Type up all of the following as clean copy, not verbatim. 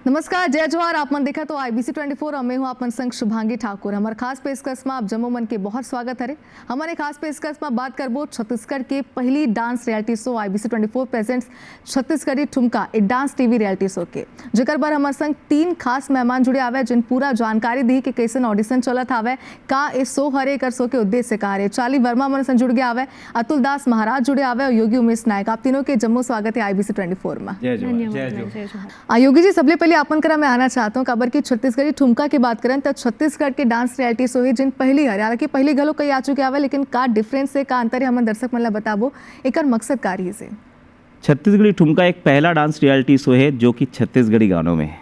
नमस्कार, जय जोहार। आप मन देखा तो IBC 24 और मैं हूँ आपन संग शुभांगी ठाकुर। हमारे खास पेशकश में आप जम्मू मन के बहुत स्वागत है। हमारे खास पेशकश में बात करबो छत्तीसगढ़ के पहली dance reality show IBC 24 presents Chhattisgarhi ठुमका ए डांस टीवी रियलिटी शो के, जेकर बार हमारे संग 3 खास मेहमान जुड़े आवे जिन पूरा जानकारी दी कि कैसे ऑडिशन चलत आवे, का ए शो हरे कर शो के उद्देश्य का है। चाली वर्मा मन संग जुड़ गया आवे, अतुल दास महाराज जुड़े आवे और योगी उमेश नायक। आप तीनों के जम्मू स्वागत है IBC 24 में। योगी जी, सबले पहले आपन करा मैं आना चाहता हूँ खबर की छत्तीसगढ़ी ठुमका की बात करें तो छत्तीसगढ़ के डांस रियलिटी शो है जिन पहली है, हालांकि पहली गलो कई आ चुके आवे, लेकिन का डिफरेंस है, का अंतर है, हम दर्शक मन ला बताबो एकर मकसद का रही से। छत्तीसगढ़ी ठुमका एक पहला डांस रियलिटी शो है जो कि छत्तीसगढ़ी गानों में है।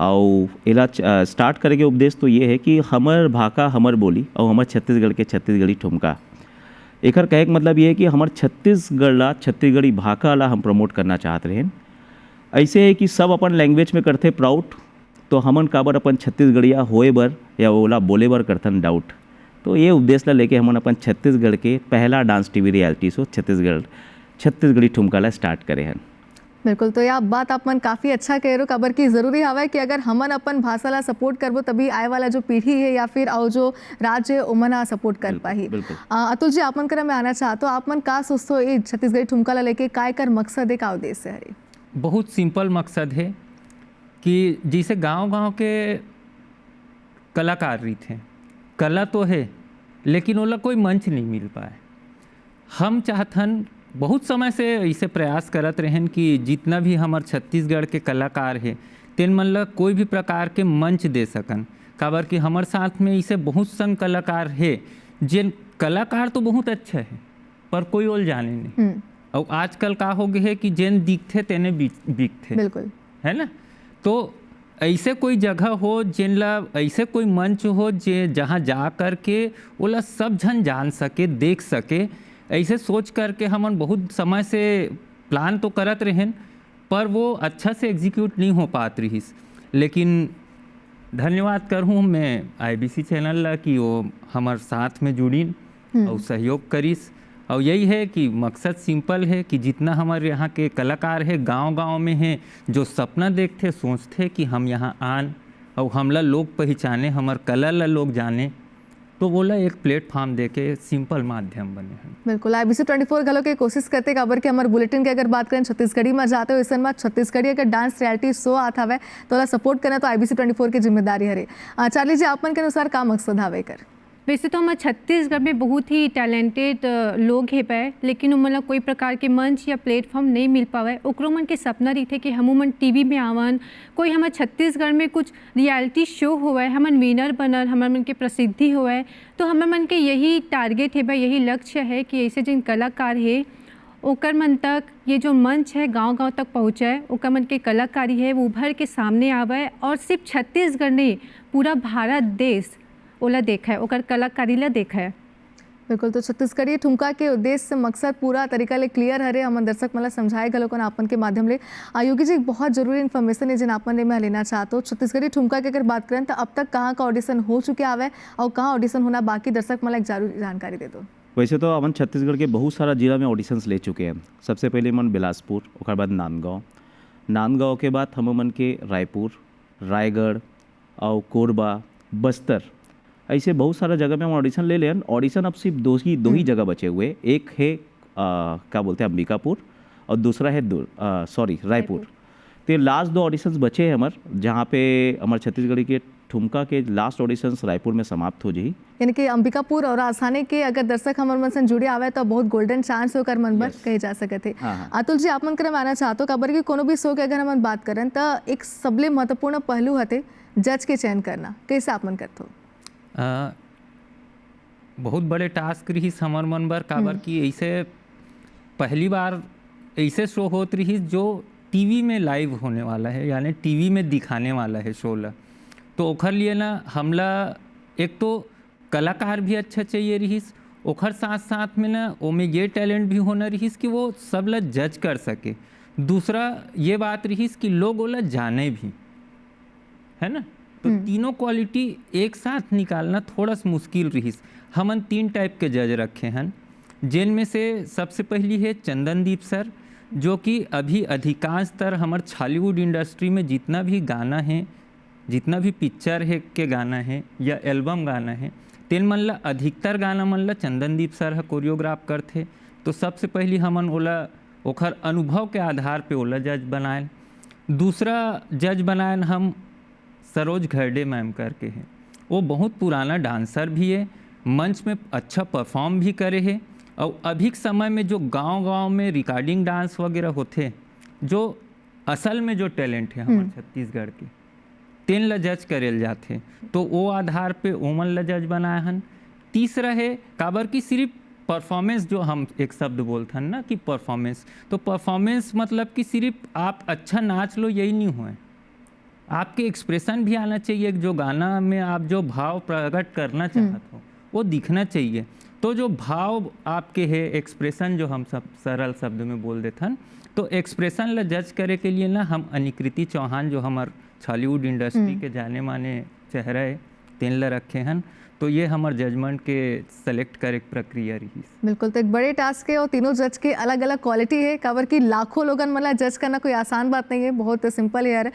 और इला स्टार्ट करे के उपदेश तो ये है कि हमर भाषा हमर बोली और हमर छत्तीसगढ़ के छत्तीसगढ़ी ठुमका, एकर कहे के मतलब ये है कि हमर छत्तीसगढ़ ला छत्तीसगढ़ी भाषा ला हम प्रमोट करना चाहते रहें। ऐसे है कि सब अपन लैंग्वेज में करते प्राउड, तो हमन काबर अपन छत्तीसगढ़िया होए बर या ओला बोले बर करथन डाउट। तो ये उद्देश्य ला लेके हमन अपन छत्तीसगढ़ के पहला dance TV reality show Chhattisgarhi ठुमका ला स्टार्ट करे हैं। बिल्कुल, तो यह बात आप मन काफ़ी अच्छा कह रहे हो खबर की। ज़रूरी हवा कि अगर हमन अपन भाषा ला सपोर्ट करबो तभी आए वाला जो पीढ़ी है या फिर और जो राज्य है उमन सपोर्ट कर पाही। अतुल जी, आप मन करा मैं आना चाहता हूँ, आप मन का सोचते हो ये छत्तीसगढ़ी ठुमका ला लेके काय कर मकसद है, का उद्देश्य है? बहुत सिंपल मकसद है कि जैसे गांव-गांव के कलाकार रही थे, कला तो है लेकिन ओला कोई मंच नहीं मिल पाए। हम चाहतन बहुत समय से ऐसे प्रयास करत रहें कि जितना भी हमार छत्तीसगढ़ के कलाकार है तेन मन ला कोई भी प्रकार के मंच दे सकन। काबर कि हमार साथ में ऐसे बहुत सन कलाकार है जिन कलाकार तो बहुत अच्छा है पर कोई ओल जाने नहीं। और आजकल का हो गया है कि जेन दिखते तेने बिकते, बिल्कुल है ना। तो ऐसे कोई जगह हो जिन ला ऐसे कोई मंच हो जे जहाँ जा कर के ओला सब जन जान सके, देख सके। ऐसे सोच करके हमन बहुत समय से प्लान तो करत रहें पर वो अच्छा से एग्जीक्यूट नहीं हो पात रहीस। लेकिन धन्यवाद करहूँ मैं IBC चैनल ला कि वो हमार साथ में जुड़ीन और सहयोग करीस। और यही है कि मकसद सिंपल है कि जितना हमारे यहाँ के कलाकार है गांव-गांव में हैं जो सपना देखते सोचते कि हम यहाँ आन और हमला लोग पहचाने, हमार कला ला लोग जाने, तो बोला एक प्लेटफॉर्म देके सिंपल माध्यम बने हैं। बिल्कुल, IBC 24 गलो के कोशिश करते खबर के हमारे बुलेटिन के अगर बात करें छत्तीसगढ़ी में जाते हो, इस में छत्तीसगढ़ी अगर डांस रियलिटी शो आता है तो ओला सपोर्ट करना तो IBC 24 की जिम्मेदारी है। चार्ली जी, आप मन के अनुसार का मकसद हवे कर? वैसे तो हमारे छत्तीसगढ़ में बहुत ही टैलेंटेड लोग है पाए, लेकिन उमन कोई प्रकार के मंच या प्लेटफॉर्म नहीं मिल पावे। ओकरो मन के सपना रही थे कि हम मन टीवी में आवन, कोई हमारे छत्तीसगढ़ में कुछ रियलिटी शो होवे, हमन विनर बनल, हमारे मन के प्रसिद्धि होवे। तो हमारे मन के यही टारगेट है भाई, यही लक्ष्य है कि ऐसे जिन कलाकार है ओकर मन तक ये जो मंच है गांव-गांव तक पहुँचे, ओकर मन के कलाकारी है वो उभर के सामने आवे और सिर्फ छत्तीसगढ़ नहीं पूरा भारत देश ओला देखा है, ओकर कलाकारी ला देखा है। बिल्कुल, तो छत्तीसगढ़ी ठुमका के उद्देश्य से मकसद पूरा तरीका ले क्लियर हरे, हम दर्शक मतलब समझाए गलो को आपन के माध्यम ले। योगी जी, बहुत जरूरी इन्फॉर्मेशन है जिन आपन ने मैं लेना चाहता हूँ। छत्तीसगढ़ी ठुमका की अगर बात करें तो अब तक कहाँ का ऑडिशन हो चुके आवे और कहाँ ऑडिशन होना बाकी, दर्शक मतलब एक जरूरी जानकारी दे दो। वैसे तो अपन छत्तीसगढ़ के बहुत सारा जिला में ऑडिशंस ले चुके हैं। सबसे पहले मन बिलासपुर, उसके बाद नांदगांव के बाद हम मन के रायपुर, रायगढ़ और कोरबा, बस्तर, ऐसे बहुत सारा जगह में हम ऑडिशन ले लें। ऑडिशन अब सिर्फ दो ही जगह बचे हुए, एक है क्या बोलते हैं अंबिकापुर और दूसरा है रायपुर। तो लास्ट 2 ऑडिशंस बचे हैं हमारे, जहाँ पे हमारे छत्तीसगढ़ी के ठुमका के लास्ट ऑडिशंस रायपुर में समाप्त हो जाए। यानी कि अंबिकापुर और राजस्थान के अगर दर्शक हमारे मन से जुड़े आवे तो बहुत गोल्डन चांस होकर मन बन कहे जा सके थे। अतुल जी, आप मन कर आना चाहते हो खबर की कोनो भी शो के अगर हम बात करें तो एक सबले महत्वपूर्ण पहलू हते जज के चयन करना, कैसे आप मन करते हो? बहुत बड़े टास्क रही हमार मन बर, काबर कि ऐसे पहली बार ऐसे शो होत रही जो टीवी में लाइव होने वाला है, यानी टीवी में दिखाने वाला है शो ला। तो ओखर लिए ना हमला एक तो कलाकार भी अच्छा चाहिए रहीस, ओखर साथ साथ में ना ओमे ये टैलेंट भी होना रहीस कि वो सब ला जज कर सके। दूसरा ये बात रहीस कि लोग ओला जाने भी, है ना। तो तीनों क्वालिटी एक साथ निकालना थोड़ा सा मुश्किल रहीस। हमन 3 टाइप के जज रखे हैं, जिनमें से सबसे पहली है चंदनदीप सर जो कि अभी अधिकांशतर हमार छॉलीवुड इंडस्ट्री में जितना भी गाना है, जितना भी पिक्चर है के गाना है या एल्बम गाना है, तेन मन ला अधिकतर गाना मन ला चंदनदीप सर ह कोरियोग्राफ करथे। तो सबसे पहली हमन ओला ओखर अनुभव के आधार पे ओला जज बनाएल। दूसरा जज बनाएल हम सरोज घरडे मैम करके है, वो बहुत पुराना डांसर भी है, मंच में अच्छा परफॉर्म भी करे है। और अभी के समय में जो गांव-गांव में रिकॉर्डिंग डांस वगैरह होते, जो असल में जो टैलेंट है हमारे छत्तीसगढ़ के, तेन ला जज करेल जाते, तो वो आधार पे ओमन ला जज बनाए हन। तीसरा है काबर की सिर्फ परफॉर्मेंस, जो हम एक शब्द बोलते हैं ना कि परफॉर्मेंस, तो परफॉर्मेंस मतलब कि सिर्फ आप अच्छा नाच लो यही नहीं हुए, आपके एक्सप्रेशन भी आना चाहिए। जो गाना में आप जो भाव प्रकट करना चाहते हो वो दिखना चाहिए। तो जो भाव आपके है, एक्सप्रेशन जो हम सब सरल शब्द में बोल देते हैं, तो एक्सप्रेशन ला जज करे के लिए ना हम अनिकृति चौहान, जो हमार छॉलीवुड इंडस्ट्री के जाने माने चेहरा है, तेन ला रखे हैं। तो ये हमार जजमेंट के सेलेक्ट करे प्रक्रिया रही। बिल्कुल, तो एक बड़े टास्क है और तीनों जज के अलग अलग क्वालिटी है, काबर की लाखों लोगन मला जज करना कोई आसान बात नहीं है, बहुत सिंपल है यार।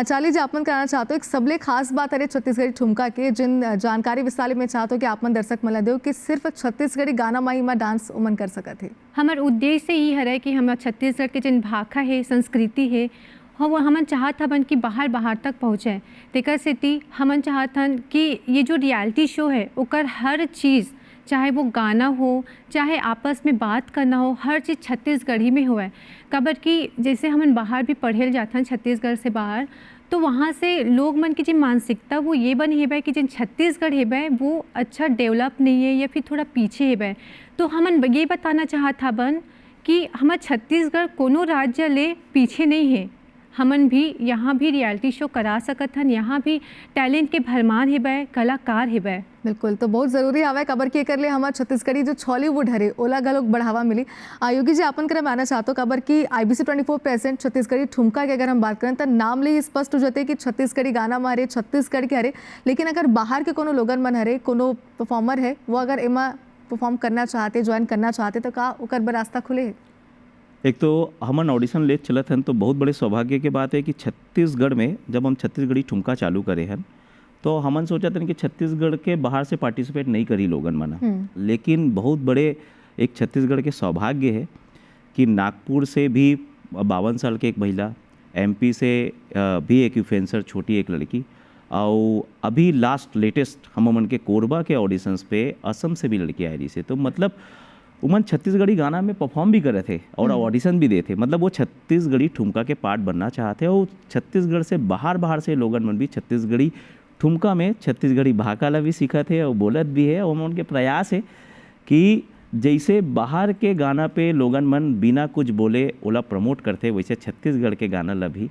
चाली जी, आपन कराना चाहते हो एक सबले खास बात है छत्तीसगढ़ी ठुमका के, जिन जानकारी विस्तार में चाहते हो कि आपन दर्शक मला दो कि सिर्फ छत्तीसगढ़ी गाना माही में डांस उमन कर सकत है। हमार उद्देश्य ही है कि हमार छत्तीसगढ़ के जिन भाषा है, संस्कृति है, हाँ वो हमन चाहत हन कि बाहर बाहर तक पहुँचे। तेकर सेती हमन चाहत हन कि ये जो रियलिटी शो है ओकर हर चीज़, चाहे वो गाना हो, चाहे आपस में बात करना हो, हर चीज़ छत्तीसगढ़ी में होए। काबर कि जैसे हमन बाहर भी पढ़े जाते हैं छत्तीसगढ़ से बाहर, तो वहाँ से लोग मन की जो मानसिकता वो ये बन है कि जिन छत्तीसगढ़ है वो अच्छा डेवलप नहीं है या फिर थोड़ा पीछे है। तो हमन ये बताना चाहत हन कि हमार छत्तीसगढ़ कोनो राज्य ले पीछे नहीं है, हमन भी यहाँ भी रियलिटी शो करा सकत हन, यहाँ भी टैलेंट के भरमार है, कलाकार है। बिल्कुल, तो बहुत जरूरी आवा काबर के कर ले हमार छत्तीसगढ़ी जो छॉलीवुड हरे ओला गलोक बढ़ावा मिली। योगी जी, आपन करे माना चाहते हो काबर की IBC 24 प्रेजेंट छत्तीसगढ़ी ठुमका के अगर हम बात करें तो नाम ले स्पष्ट हो जाते कि छत्तीसगढ़ी गाना में हरे, छत्तीसगढ़ के हरे, लेकिन अगर बाहर के कोनो लोगन मन हरे, कोनो परफॉर्मर है वो अगर एमा परफॉर्म करना चाहते, ज्वाइन करना चाहते, तो का ओकर बर रास्ता खुले? एक तो हमन ऑडिशन ले चलत हन, तो बहुत बड़े सौभाग्य के बात है कि छत्तीसगढ़ में जब हम छत्तीसगढ़ी ठुमका चालू करे हन, तो हमन सोचत हन कि छत्तीसगढ़ के बाहर से पार्टिसिपेट नहीं करी लोगन मना, लेकिन बहुत बड़े एक छत्तीसगढ़ के सौभाग्य है कि नागपुर से भी 52 साल के एक महिला, MP से भी एक इन्फ्लुएंसर छोटी एक लड़की, और अभी लास्ट लेटेस्ट हमन के कोरबा के ऑडिशंस पे असम से भी लड़की आई रही से। तो मतलब उमन छत्तीसगढ़ी गाना में परफॉर्म भी करे थे और ऑडिशन भी देते, मतलब वो छत्तीसगढ़ी ठुमका के पार्ट बनना चाहते हैं। और छत्तीसगढ़ से बाहर से लोगन मन भी छत्तीसगढ़ी ठुमका में छत्तीसगढ़ी भाषा ला भी सीखत है और बोलत भी है। और उनके प्रयास है कि जैसे बाहर के गाना पे लोगन मन बिना कुछ बोले ओला प्रमोट करते, वैसे छत्तीसगढ़ के गाना ला भी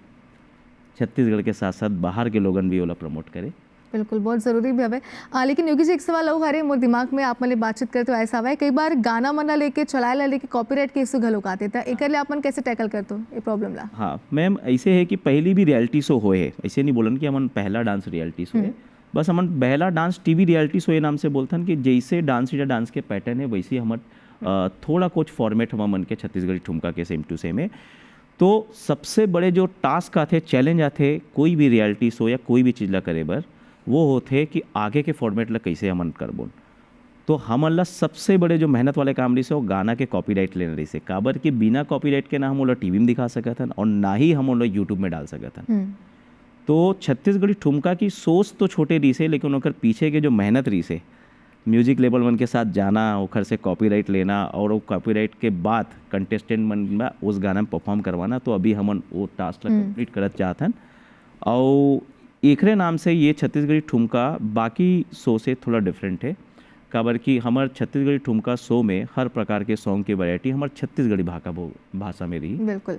छत्तीसगढ़ के साथ साथ बाहर के लोगन भी ओला प्रमोट करे। बिल्कुल, बहुत ज़रूरी भी है। लेकिन योगी जी, एक सवाल और हरे मोर दिमाग में, आप मतलब बातचीत करते हो ऐसा है कई बार गाना मना लेके चलाए ला लेके कॉपीराइट के इशू घलोक आते, तो एक ले अपन कैसे टैकल करते हो ये प्रॉब्लम ला? हाँ मैम, ऐसे है कि पहली भी रियलिटी शो होए है, ऐसे नहीं बोलन कि हमन पहला डांस रियलिटी शो है, बस हमन पहला डांस TV रियलिटी शो ये नाम से बोलथन कि जैसे डांस या डांस के पैटर्न है वैसे हमन थोड़ा कुछ फॉर्मेट हम मन के छत्तीसगढ़ी ठुमका के सेम टू सेम है। तो सबसे बड़े जो टास्क आते, चैलेंज आते कोई भी रियलिटी शो या कोई भी चीज़ ला करे बर, वो होते कि आगे के फॉर्मेट ला कैसे हमन करबोन। तो हमन ला सबसे बड़े जो मेहनत वाले काम रही से वो गाना के कॉपीराइट लेने रही से, काबर कि बिना कॉपीराइट के ना हम लोग TV में दिखा सकत हन और ना ही हम लोग YouTube में डाल सकत हन। तो छत्तीसगढ़ी ठुमका की सोच तो छोटे रही से, लेकिन उनकर पीछे के जो मेहनत रही से, म्यूजिक लेबल मन के साथ जाना, ओखर से कॉपीराइट लेना और वो कॉपीराइट के बाद कंटेस्टेंट मन में उस गाना में परफॉर्म करवाना, तो अभी हमन वो टास्क कंप्लीट करत चाहतन। और एकरे नाम से ये छत्तीसगढ़ी ठुमका बाकी शो से थोड़ा डिफरेंट है, काबर कि हमार छत्तीसगढ़ी ठुमका शो में हर प्रकार के सॉन्ग की वैरायटी हमार छत्तीसगढ़ी भाषा में रही। बिल्कुल।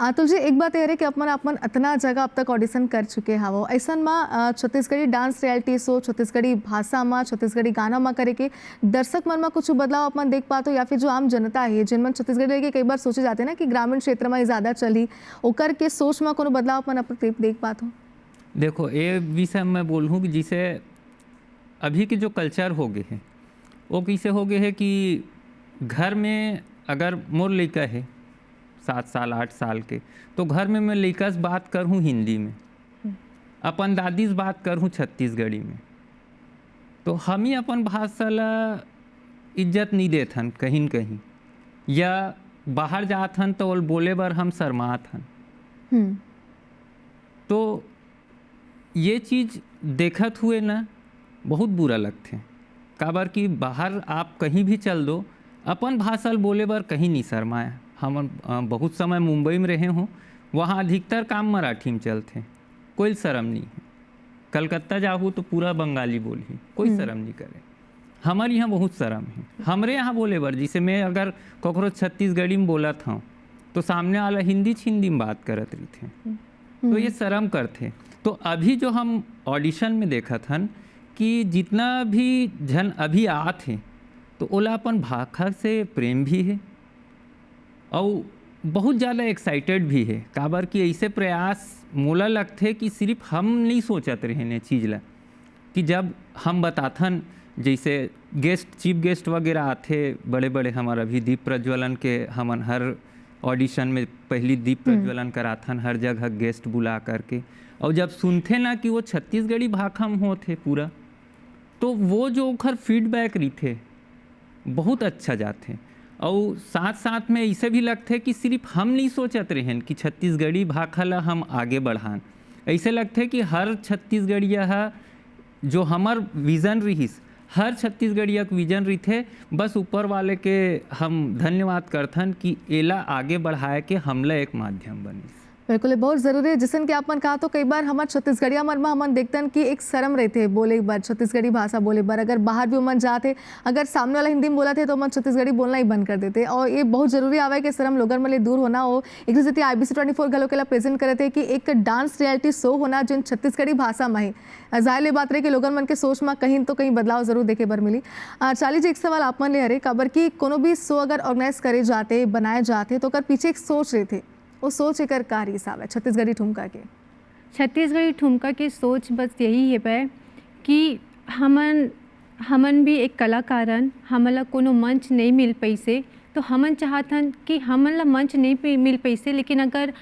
अतुल जी, एक बात ये है कि अपन इतना जगह अब तक ऑडिशन कर चुके हवो, ऐसा में Chhattisgarhi dance reality show Chhattisgarhi भाषा में, छत्तीसगढ़ी गाना में करे के दर्शक मन में कुछ बदलाव अपन देख पाते हो, या फिर जो आम जनता है जिनमन छत्तीसगढ़ी लेके कई बार सोचे जाते हैं ना कि ग्रामीण क्षेत्र में ज़्यादा चली, ओकर के सोच में कोनो बदलाव अपन देख पाते हो? देखो, ये विषय मैं बोलूँ कि जिसे अभी के जो कल्चर हो गए हैं वो कैसे हो गए है कि घर में अगर मोर लड़का है 7 साल 8 साल के, तो घर में मैं लइका से बात करूँ हिंदी में, अपन दादी से बात करूँ छत्तीसगढ़ी में, तो हम ही अपन भाषा ला इज्जत नहीं देथन कहीं न कहीं, या बाहर जाथन तो ओल बोले बर हम शर्मात हन। हम्म, तो ये चीज़ देखत हुए ना बहुत बुरा लगते, काबर कि बाहर आप कहीं भी चल दो, अपन भाषा बोले बर कहीं नहीं शर्माया। हम बहुत समय मुंबई में रहे हों, वहाँ अधिकतर काम मराठी में चलते, कोई शर्म नहीं है। कलकत्ता जाहूँ तो पूरा बंगाली बोली, कोई शर्म नहीं करे। हमारे यहाँ बहुत शर्म है, हमरे यहाँ बोले बर, जैसे मैं अगर ककरो छत्तीसगढ़ी में बोला था तो सामने वाला हिंदी में बात करत रही थे, तो ये शर्म करते। तो अभी जो हम ऑडिशन में देखा था कि जितना भी जन अभी आत है तो ओला अपन भाषा से प्रेम भी है और बहुत ज़्यादा एक्साइटेड भी है, काबर कि ऐसे प्रयास मोला लगते कि सिर्फ हम नहीं सोचत रहे ने चीज़ ला, कि जब हम बताथन जैसे चीफ गेस्ट वगैरह आते बड़े बड़े, हमारा अभी दीप प्रज्वलन के हमन हर ऑडिशन में पहली दीप प्रज्वलन कराथन, हर जगह गेस्ट बुला करके, और जब सुनते ना कि वो छत्तीसगढ़ी भाषा में होते पूरा, तो वो जो ओखर फीडबैक रही थे बहुत अच्छा जाते। और साथ साथ में ऐसे भी लगते कि सिर्फ हम नहीं सोचत रहें कि छत्तीसगढ़ी भाषा ला हम आगे बढ़ान, ऐसे लगते कि हर छत्तीसगढ़िया जो हमार विज़न रहीस, हर छत्तीसगढ़िया के विजन रही थे, बस ऊपर वाले के हम धन्यवाद करथन कि एला आगे बढ़ाए के हमला एक माध्यम बनी। बिल्कुल, ये बहुत ज़रूरी है। जिसन कि आपन कहा तो कई बार हमार छत्तीसगढ़िया मन में हमन देखतन कि एक शर्म रहते बोले एक बार छत्तीसगढ़ी भाषा बोले बार, अगर बाहर भी मन जाते, अगर सामने वाला हिंदी में बोला थे तो मन छत्तीसगढ़ी बोलना ही बंद कर देते, और ये बहुत ज़रूरी आवा है कि शर्म लोगन में ले दूर होना हो। एक जैसे IBC 24 घलों के ला प्रेजेंट करे थे कि एक डांस रियलिटी शो होना जो छत्तीसगढ़ी भाषा में है, जाहिर बात रहे कि लोगन मन के सोच में कहीं तो कहीं बदलाव जरूर देखे बर मिली। चाली जी, एक सवाल आप मन ले हरे, काबर कि कोनो भी शो अगर ऑर्गेनाइज करे जाते, बनाए जाते, तो अगर पीछे एक सोच रहे थे, वो सोच एक का हिसाब है छत्तीसगढ़ी ठुमका के? छत्तीसगढ़ी ठुमका की सोच बस यही है पे कि हमन भी एक कलाकारन, हमला कोनो मंच नहीं मिल पैसे, तो हमन चाहतन कि हमन ला मंच नहीं मिल पैसे, लेकिन अगर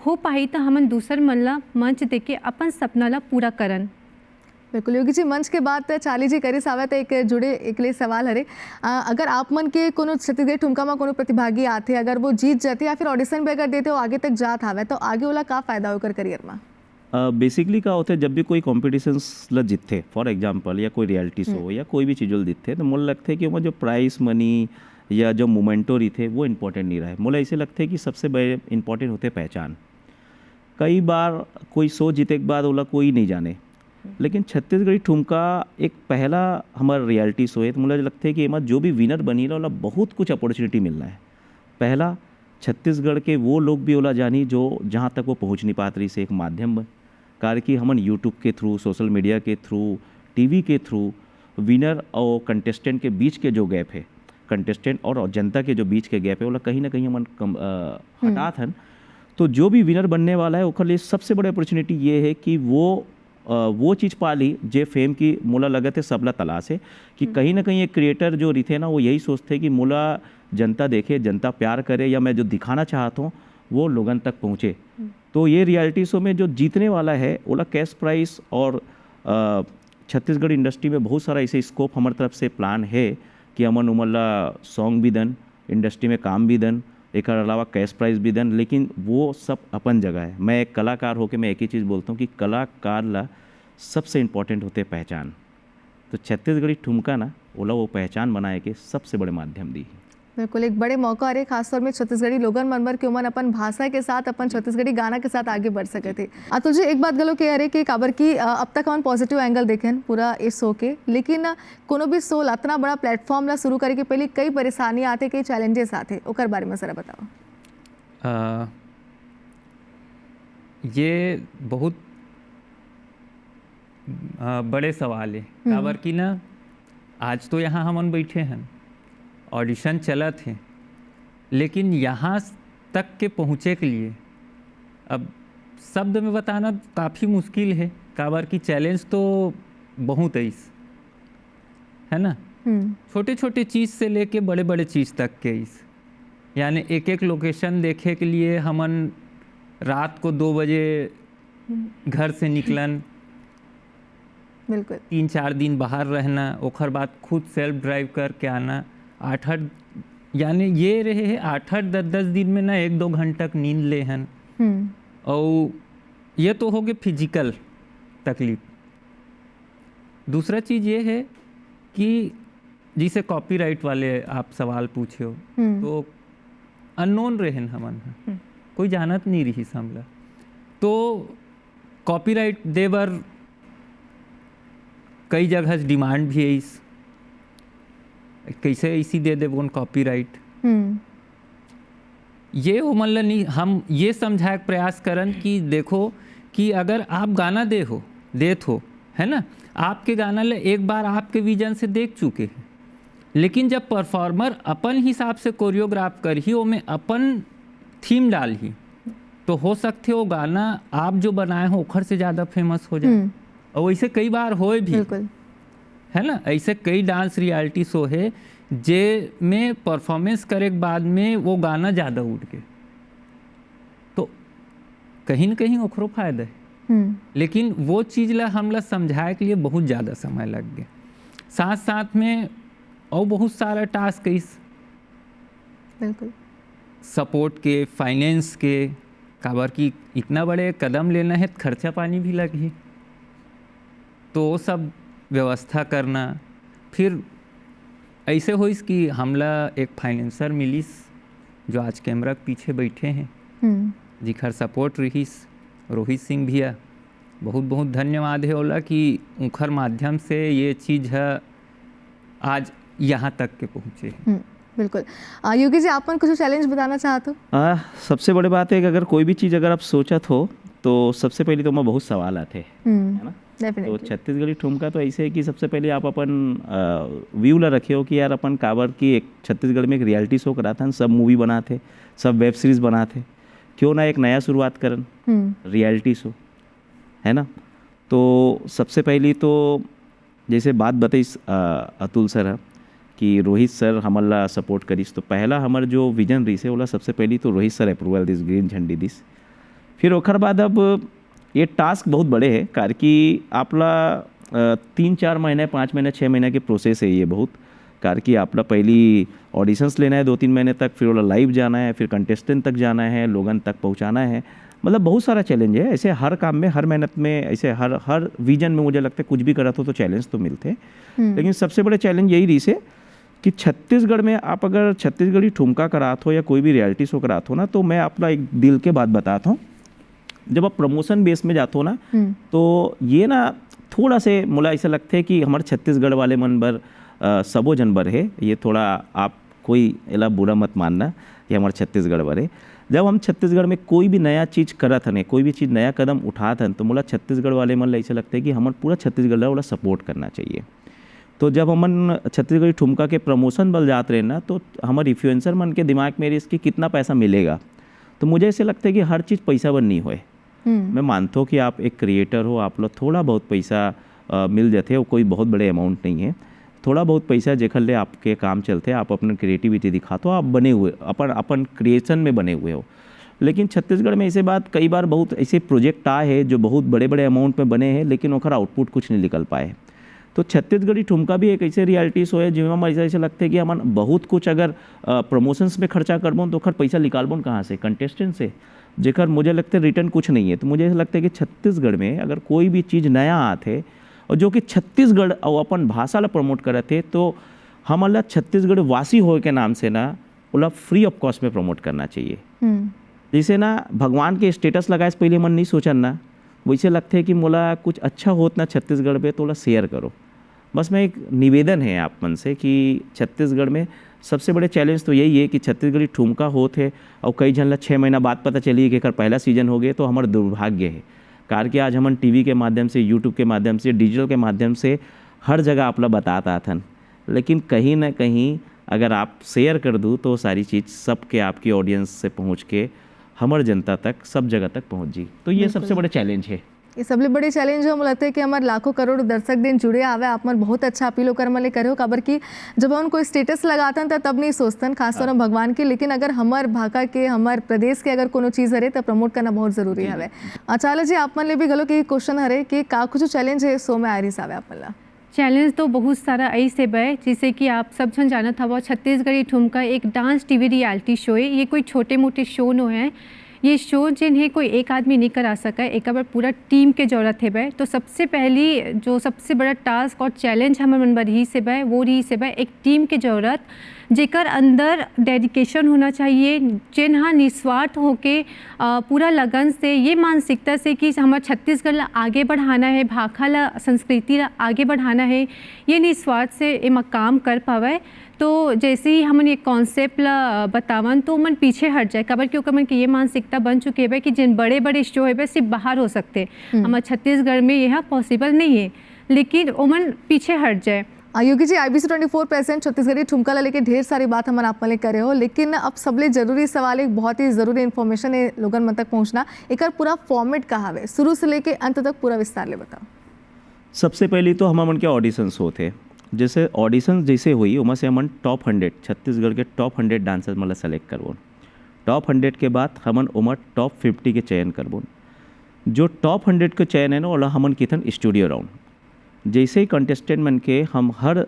हो पाई तो हमन दूसर मन ला मंच देके अपन सपना ला पूरा करन। बिल्कुल योगी जी, मंच के बाद चाली जी करी सावे तो एक जुड़े एक लिए सवाल हरे, अगर आप मन के कोनो छत्तीसगढ़ी ठुमका में कोनो प्रतिभागी आते, अगर वो जीत जाते या फिर ऑडिशन भी अगर देते हो आगे तक जात हावे, तो आगे वाला का फायदा होकर करियर में? बेसिकली क्या होता है, जब भी कोई कॉम्पिटिशन्स ला जीतते, फॉर एग्जांपल या कोई रियलिटी शो या कोई भी चीज़ों जीतते, तो मुझे लगता है कि वो जो प्राइस मनी या जो मोमेंटो रही थे वो इम्पोर्टेंट नहीं रहा। मुझे ऐसे लगता है कि सबसे बड़े इंपॉर्टेंट होते पहचान। कई बार कोई शो जीते के बाद ओला कोई नहीं जाने, लेकिन छत्तीसगढ़ी ठुमका एक पहला हमारा रियलिटी शो है, तो मुझे लगता है कि एमा जो भी विनर बनी रहा बहुत कुछ अपॉर्चुनिटी मिल रहा है। पहला, छत्तीसगढ़ के वो लोग भी ओला जानी जो जहाँ तक वो पहुँच नहीं पात रही से एक माध्यम बन, कार कि हमन यूट्यूब के थ्रू, सोशल मीडिया के थ्रू, टीवी के थ्रू विनर और कंटेस्टेंट के बीच के जो गैप है, कंटेस्टेंट और जनता के जो बीच के गैप है, ओला कहीं ना कहीं हमन हटात हन। तो जो भी विनर बनने वाला है ओकर लिए सबसे बड़ी अपॉर्चुनिटी ये है कि वो चीज़ पा ली जे फेम की मोला लगत है सबला तलाश है, कि कहीं ना कहीं एक क्रिएटर जो रहते ना वो यही सोचते कि मोला जनता देखे, जनता प्यार करे, या मैं जो दिखाना चाहता हूँ वो लोगन तक पहुँचे। तो ये रियलिटी शो में जो जीतने वाला है ओला कैश प्राइस, और छत्तीसगढ़ इंडस्ट्री में बहुत सारा ऐसे स्कोप हमारे तरफ से प्लान है कि अमन उमरला सॉन्ग भी दन, इंडस्ट्री में काम भी दन, एक अलावा कैश प्राइज भी दन, लेकिन वो सब अपन जगह है। मैं एक कलाकार होकर मैं एक ही चीज़ बोलता हूँ कि कलाकार ला सबसे इम्पोर्टेंट होते पहचान। तो छत्तीसगढ़ी ठुमका ना ओला वो पहचान बनाए के सबसे बड़े माध्यम दी। बिल्कुल, एक बड़े मौका रहे खासतौर में छत्तीसगढ़ी लोगन मनबर के उमन अपन भाषा के साथ, अपन छत्तीसगढ़ी गाना के साथ आगे बढ़ सके थे। तुझे एक बात गलो के अरे कि काबर की अब तक हम पॉजिटिव एंगल देखें पूरा इस शो के, लेकिन कोनो भी शो इतना बड़ा प्लेटफॉर्म ला शुरू करे के पहले कई परेशानी आते, कई चैलेंजेस आते, ओकर बारे में जरा बताओ। ये बहुत बड़े सवाल है, काबर की ना आज तो यहाँ हमन बैठे हैं, ऑडिशन चला थे, लेकिन यहाँ तक के पहुँचे के लिए अब शब्द में बताना काफ़ी मुश्किल है, काबर की चैलेंज तो बहुत है ना, छोटे छोटे चीज़ से लेके बड़े बड़े चीज़ तक के इस। यानी एक एक लोकेशन देखे के लिए हमन रात को 2 बजे घर से निकलन, बिल्कुल 3-4 दिन बाहर रहना, ओकर बाद खुद सेल्फ ड्राइव करके आना, 8-8 यानी ये रहे है 8-8 10-10 दिन में ना 1-2 घंटा नींद ले हन। और ये तो हो गए फिजिकल तकलीफ। दूसरा चीज़ ये है कि जिसे कॉपीराइट वाले आप सवाल पूछे हो, तो अननोन रहन हमन ह, कोई जानत नहीं रही हमला, तो कॉपीराइट देवर कई जगह डिमांड भी है, इस कैसे इसी दे देवन कॉपीराइट। ये हो मतलब नहीं, हम ये समझाए के प्रयास करन कि देखो कि अगर आप गाना देत हो है ना, आपके गाना ले एक बार आपके विजन से देख चुके हैं, लेकिन जब परफॉर्मर अपन हिसाब से कोरियोग्राफ कर ही, वो में अपन थीम डाल ही, तो हो सकते हो गाना आप जो बनाए हो ओखर से ज़्यादा फेमस हो जाए। और वैसे कई बार होए भी, है ना, ऐसे कई डांस रियलिटी शो है जे में परफॉर्मेंस करे के बाद में वो गाना ज़्यादा उठ के, तो कहीं न कहीं ओकरो फायदा है। लेकिन वो चीज़ ला हमला समझाए के लिए बहुत ज़्यादा समय लग गया, साथ साथ में और बहुत सारा टास्क इस बिल्कुल सपोर्ट के, फाइनेंस के, काबर की इतना बड़े कदम लेना है तो खर्चा पानी भी लगी, तो वो सब व्यवस्था करना। फिर ऐसे होइस कि हमला एक फाइनेंसर मिलिस जो आज कैमरा के पीछे बैठे हैं, जिखर सपोर्ट रहीस रोहित सिंह भैया, बहुत बहुत धन्यवाद है ओला कि उनकर माध्यम से ये चीज़ है आज यहाँ तक के पहुँचे। बिल्कुल। योगी जी, आप कुछ चैलेंज बताना चाहते हो? सबसे बड़ी बात है कि अगर कोई भी चीज़ अगर आप सोचत हो तो सबसे पहले तो मैं बहुत सवाल आते है ना। तो छत्तीसगढ़ी ठुमका तो ऐसे है कि सबसे पहले आप अपन व्यू ला रखे हो कि यार अपन काबर की एक छत्तीसगढ़ में एक रियलिटी शो कराते, सब मूवी बनाते, सब वेब सीरीज बनाते, क्यों ना एक नया शुरुआत करन रियलिटी शो, है ना। तो सबसे पहली तो जैसे बात बताइस अतुल सर है कि रोहित सर हमला सपोर्ट करीस, तो पहला हमार जो विजन रही से बोला सबसे पहली तो Rohit sir approval this, green झंडी दिस। फिर ओखर बाद अब ये टास्क बहुत बड़े है, कार कि आपला 3-4 महीने 5 महीने 6 महीने के प्रोसेस है ये बहुत, कार कि आपला पहली ऑडिशंस लेना है 2-3 महीने तक, फिर वाला लाइव जाना है, फिर कंटेस्टेंट तक जाना है, लोगन तक पहुंचाना है, मतलब बहुत सारा चैलेंज है। ऐसे हर काम में, हर मेहनत में, ऐसे हर विजन में मुझे लगता है कुछ भी करा तो चैलेंज तो मिलते हैं, लेकिन सबसे बड़े चैलेंज यही रही से कि छत्तीसगढ़ में आप अगर छत्तीसगढ़ी ठुमका करात हो या कोई भी रियलिटी शो करात हो ना, तो मैं अपना एक दिल के बात बताता हूँ, जब आप प्रमोशन बेस में जाते हो ना, तो ये ना थोड़ा से मुला ऐसा लगता है कि हमारे छत्तीसगढ़ वाले मन बर सबो जनबर है, ये थोड़ा आप कोई एला बुरा मत मानना, ये हमारे छत्तीसगढ़ बर है। जब हम छत्तीसगढ़ में कोई भी नया चीज़ करत हन, कोई भी चीज़ नया कदम उठात हन, तो मुला छत्तीसगढ़ वाले मन ऐसा लगता है कि हमारे पूरा छत्तीसगढ़ वाला सपोर्ट करना चाहिए। तो जब हमन छत्तीसगढ़ी ठुमका के प्रमोशन बल जाते रहे ना, तो हमारे इन्फ्लुएंसर मन के दिमाग में इसकी कितना पैसा मिलेगा, तो मुझे ऐसे लगता है कि हर चीज़ पैसा बन नहीं होए। मैं मानता हूँ कि आप एक क्रिएटर हो, आप लोग थोड़ा बहुत पैसा मिल जाते हो, कोई बहुत बड़े अमाउंट नहीं है, थोड़ा बहुत पैसा जेखर ले आपके काम चलते, आप अपने क्रिएटिविटी दिखाते हो, आप बने हुए अपन क्रिएशन में बने हुए हो। लेकिन छत्तीसगढ़ में ऐसे बात कई बार बहुत ऐसे प्रोजेक्ट आए हैं जो बहुत बड़े बड़े अमाउंट में बने हैं, लेकिन ओखर आउटपुट कुछ नहीं निकल पाए। तो छत्तीसगढ़ी ठुमका भी एक ऐसे रियलिटी शो है जिसमें ऐसा लगता है कि हम बहुत कुछ अगर प्रमोशंस में खर्चा करबो तो ओखर पैसा निकालबो कहाँ से, कंटेस्टेंट से, जेकर मुझे लगता है रिटर्न कुछ नहीं है। तो मुझे ऐसा लगता है कि छत्तीसगढ़ में अगर कोई भी चीज़ नया आते और जो कि छत्तीसगढ़ और अपन भाषा ला प्रमोट करते, तो हमारा छत्तीसगढ़ वासी हो के नाम से ना बोला फ्री ऑफ कॉस्ट में प्रमोट करना चाहिए। जैसे ना भगवान के स्टेटस लगाए से पहले मन नहीं सोचन ना, वैसे लगते है कि मोला कुछ अच्छा होत ना छत्तीसगढ़ पे, तो बोला शेयर करो। बस मैं एक निवेदन है आप मन से कि छत्तीसगढ़ में सबसे बड़े चैलेंज तो यही है कि छत्तीसगढ़ी ठुमका होत है और कई जन ला 6 महीना बाद पता चली कि पहला सीजन हो गए, तो हमारा दुर्भाग्य है। कार कि आज हम टीवी के माध्यम से, यूट्यूब के माध्यम से, डिजिटल के माध्यम से हर जगह आप लोग बताता था, लेकिन कहीं ना कहीं अगर आप शेयर कर दूँ तो सारी चीज़ सबके आपकी ऑडियंस से पहुँच के हमारे जनता तक, सब जगह तक पहुँच जी। तो ये सबसे बड़ा चैलेंज है। ये सबले बड़ी चैलेंज हम लगता है कि हमारे लाखों करोड़ दर्शक दिन जुड़े आवे आप मन बहुत अच्छा अपीलो कर मले करे हो काबर कि जब हम कोई स्टेटस लगातन तब नहीं सोचतन खास तौर भगवान के, लेकिन अगर हमार भाषा के हमार प्रदेश के अगर कोनो चीज़ हरे तो प्रमोट करना बहुत जरूरी हवे। अच्छा जी आप मन ले भी गलो कि क्वेश्चन हरे कि का कुछ चैलेंज है सो में आयरिस आवे आप मन ला? चैलेंज तो बहुत सारा ऐसे बे जैसे कि आप सब जन जानत हवा छत्तीसगढ़ी ठुमका एक डांस टीवी रियलिटी शो है। ये कोई छोटे मोटे शो नो है, ये शो जिन्हें कोई एक आदमी नहीं करा सका, एक बार पूरा टीम के जरूरत है बे। तो सबसे पहली जो सबसे बड़ा टास्क और चैलेंज हमारे मन पर ही से बे वो रही से बे एक टीम के जरूरत जेकर अंदर डेडिकेशन होना चाहिए, जिन्हा निस्वार्थ होके पूरा लगन से ये मानसिकता से कि हमारे छत्तीसगढ़ ला आगे बढ़ाना है, भाखा ला संस्कृति ला आगे बढ़ाना है, ये निस्वार्थ से एमा काम कर पावे। तो जैसे ही हमन ये कॉन्सेप्ट ला बतावन तो मन पीछे हट जाए काबर क्योंकि मन की ये मानसिकता बन चुके है कि जिन बड़े बड़े शो है सिर्फ बाहर हो सकते, हमारे छत्तीसगढ़ में यह पॉसिबल नहीं है, लेकिन ओमन पीछे हट जाए। योगी जी IBC 24 प्रेजेंट छत्तीसगढ़ी ठुमका ला लेके ढेर सारी बात हमारे आप मले करे हो, लेकिन अब सबले जरूरी सवाल एक बहुत ही जरूरी इन्फॉर्मेशन है लोगन मन तक पहुंचना, एक पूरा फॉर्मेट कहाँ है शुरू से लेके अंत तक पूरा विस्तार ले बताओ। सबसे पहले तो हमारे मन के ऑडिशंस होते, जैसे ऑडिशन जैसे हुई उमा से हमन टॉप 100 छत्तीसगढ़ के टॉप 100 डांसर्स मतलब सेलेक्ट करबो। टॉप 100 के बाद हमन उमा टॉप 50 के चयन करबो। जो टॉप 100 के चयन है ना ओला हमन किथन स्टूडियो राउंड, जैसे ही कंटेस्टेंट मन के हम हर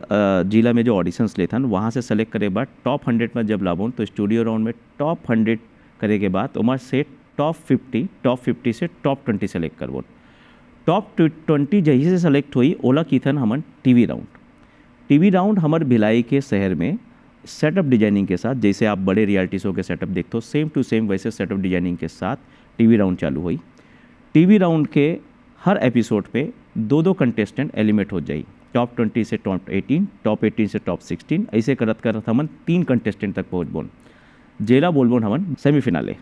जिला में जो ऑडिशंस लेथन वहाँ से सेलेक्ट करे बाद टॉप 100 में जब लाबोन तो स्टूडियो राउंड में टॉप 100 करे के बाद उमा से टॉप 50 से टॉप 20 सेलेक्ट करबो। टॉप 20 जैसे से सेलेक्ट हुई ओला किथन हमन टीवी राउंड हमारे भिलाई के शहर में सेटअप डिजाइनिंग के साथ, जैसे आप बड़े रियलिटी शो के सेटअप देखते हो सेम टू सेम वैसे सेटअप डिजाइनिंग के साथ टीवी राउंड चालू हुई। टीवी राउंड के हर एपिसोड पे दो कंटेस्टेंट एलिमिनेट हो जाई, टॉप 20 से टॉप 18, टॉप 18 से टॉप 16, ऐसे करत हमन 3 कंटेस्टेंट तक पहुँचबोन। जेला बोलबोन हमन सेमीफिनाले।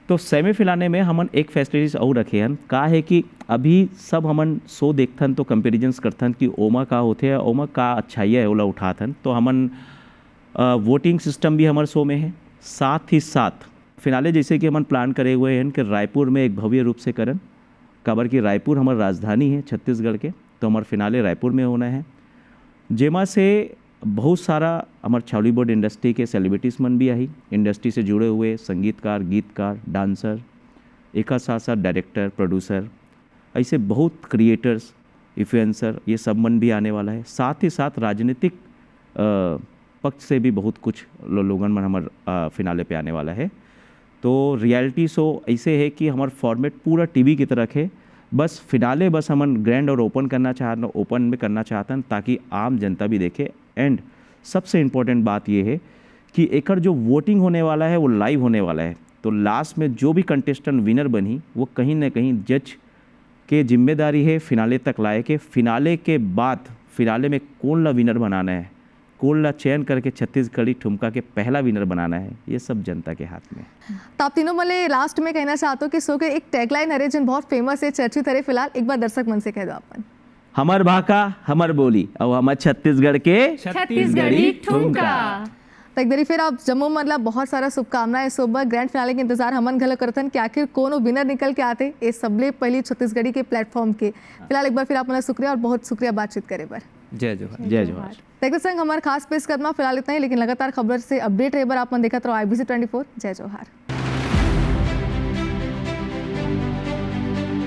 तो सेमीफिनाले में हमन एक फैसिलिटीज और रखे हन का है कि अभी सब हमन शो देखथन तो कंपेरिजन्स करथन कि ओमा का होते ओमा का अच्छाई है ओला उठाथन। तो हमन वोटिंग सिस्टम भी हमारे शो में है, साथ ही साथ फिनाले जैसे कि हमन प्लान करे हुए हैं कि रायपुर में एक भव्य रूप से करन, काबर कि रायपुर हमारी राजधानी है छत्तीसगढ़ के, तो हमारे फिनाले रायपुर में होना है, जेमा से बहुत सारा हमारे छावलीवुड इंडस्ट्री के सेलिब्रिटीज़ मन भी आई, इंडस्ट्री से जुड़े हुए संगीतकार, गीतकार, डांसर, एक साथ साथ डायरेक्टर, प्रोड्यूसर, ऐसे बहुत क्रिएटर्स, इन्फ्लुएंसर, ये सब मन भी आने वाला है। साथ ही साथ राजनीतिक पक्ष से भी बहुत कुछ लोगन मन हमारे फिनाले पे आने वाला है। तो रियलिटी शो ऐसे है कि हमारा फॉर्मेट पूरा टीवी की तरह है, बस फिनाले बस हमन ग्रैंड और ओपन में करना चाहते हैं ताकि आम जनता भी देखे। एंड सबसे इम्पोर्टेंट बात ये है कि एकर जो वोटिंग होने वाला है वो लाइव होने वाला है, तो लास्ट में जो भी कंटेस्टेंट विनर बनी वो कहीं ना कहीं जज के जिम्मेदारी है फिनाले तक लाए के, फिनाले के बाद फिनाले में कौन ला विनर बनाना है, कौन ला चयन करके छत्तीसगढ़ी ठुमका के पहला विनर बनाना है, ये सब जनता के हाथ में। तो आप तीनों मले लास्ट में कहना चाहते हो कि शो के एक टैगलाइन हरे जिन बहुत फेमस है, चर्चित हरे, फिलहाल एक बार दर्शक मन से कह दो अपन। हमार भाषा हमार बोली और हमार छत्तीसगढ़ के छत्तीसगढ़ी ठुमका। तो एक बारी फिर आप जम्मू मतलब बहुत सारा शुभकामनाएं, सुबह ग्रैंड फिनाले के इंतजार हमन घलो करतन कि आखिर कौन विनर निकल के आते ये सबले पहली छत्तीसगढ़ी के प्लेटफॉर्म के। फिलहाल एक बार फिर आपका शुक्रिया और बहुत शुक्रिया बातचीत करे पर। जय जोहार। जय जोहार। देखते संग हमारे खास पेश कदमा फिलहाल इतना ही, लेकिन लगातार खबर से अपडेट रहे बार आप देखते रहो IBC 24। जय जोहार।